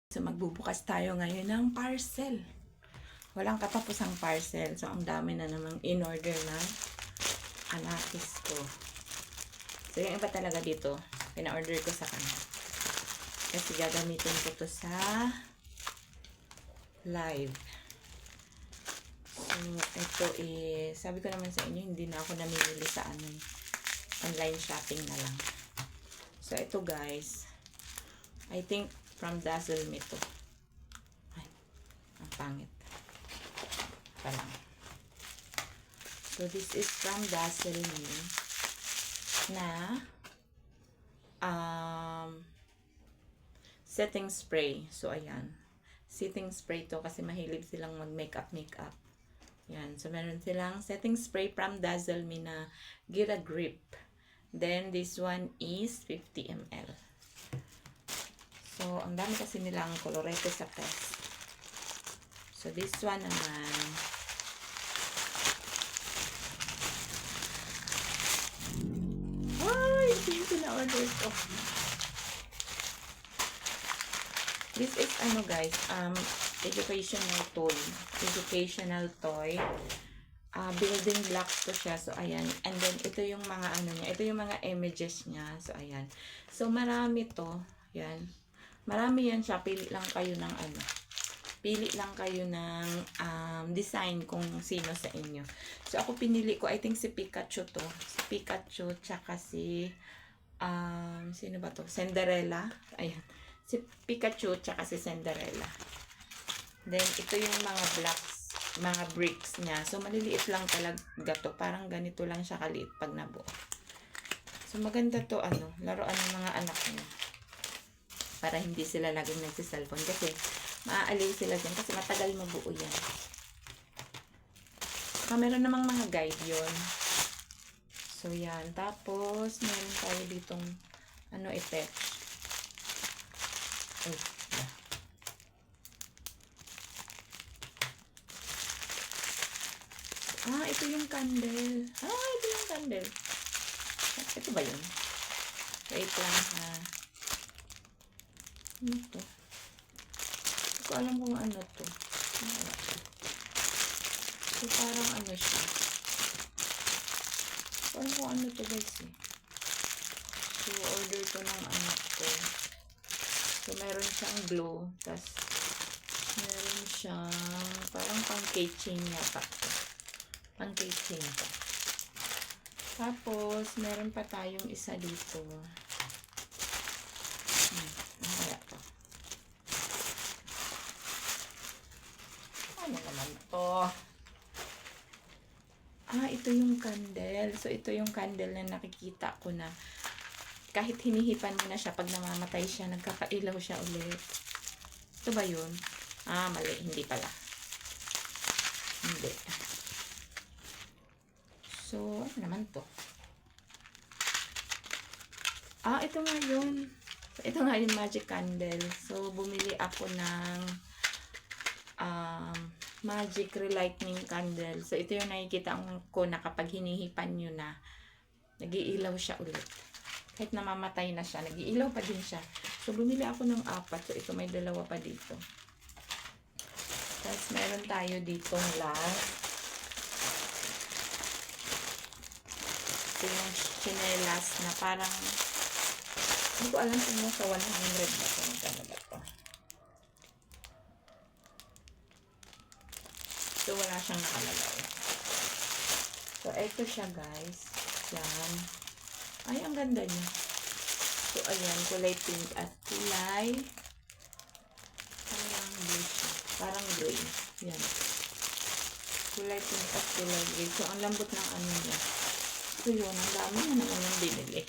So, magbubukas tayo ngayon ng parcel. Walang katapusang parcel. So, ang dami na namang in-order na anakis ko. So, yung iba talaga dito, pina-order ko sa kanya. Kasi gagamitin ko to sa live. So, ito sabi ko naman sa inyo, hindi na ako namimili sa online shopping na lang. So, ito guys, I think from Dazzle Me to. Ay, ang pangit. Parang. So, this is from Dazzle Me na setting spray. So, ayan. Setting spray to kasi mahilig silang mag-makeup. Yan. So, meron silang setting spray from Dazzle Me na Get a Grip. Then, this one is 50 ml. So, ang dami kasi nilang kolorete sa test. So, this one naman, ay, ito yung pina-order ko. This is, guys, educational toy. Building blocks to siya. So, ayan. And then, ito yung mga, niya. Ito yung mga images niya. So, ayan. So, marami to. Yan. Marami yan siya. Pili lang kayo ng Pili lang kayo ng design kung sino sa inyo. So, ako pinili ko, I think si Pikachu to. Si Pikachu, tsaka si, sino ba to? Cinderella. Ayan. Si Pikachu, tsaka si Cinderella. Then, ito yung mga blocks, mga bricks niya. So, maliliit lang talaga to. Parang ganito lang siya kaliit pag nabuo. So, maganda to, laruan ng mga anak niya. Para hindi sila laging nagsiselfone. Kasi, maaaliw sila dyan. Kasi matagal mabuo yan. Meron namang mga guide yon. So, yan. Tapos, meron tayo ditong, attach. Ito yung candle. Ito yung candle. Ito ba yun? Wait lang ha. Ano to? Hindi ko alam kung ano to. So, parang siya. Parang kung ano to guys eh. So, order to ng anak ko. So, meron siyang glow. Tapos, meron siyang parang pang keychain yata. Pang keychain to. Tapos, meron pa tayong isa dito. Kaya to. Ano naman to? Ito yung candle. So, ito yung candle na nakikita ko na kahit hinihipan mo na siya, pag namamatay siya, nagkakailaw siya ulit. Ito ba yun? Mali. Hindi pala. Hindi. So, ano naman to? Ito nga yun. So, ito nga yung magic candle. So, bumili ako ng magic relighting candle. So, ito yung nakikita ko na kapag hinihipan nyo na, nag-iilaw siya ulit. Kahit namamatay na siya, nag-iilaw pa din siya. So, bumili ako ng 4. So, ito may 2 pa dito. Tapos, meron tayo ditong last. Ito yung chinelas na parang, hindi ko alam kung nasa 100 ba ito. Magkano ba ito? So, wala siyang nakalagay. So, ito siya guys. Yan. Ay, ang ganda niya. So, ayan. Kulay pink at kulay parang blue siya. Parang gray. Yan. Kulay pink at kulay gray. So, ang lambot ng niya. So, yun. Ang dami na naman yung binili.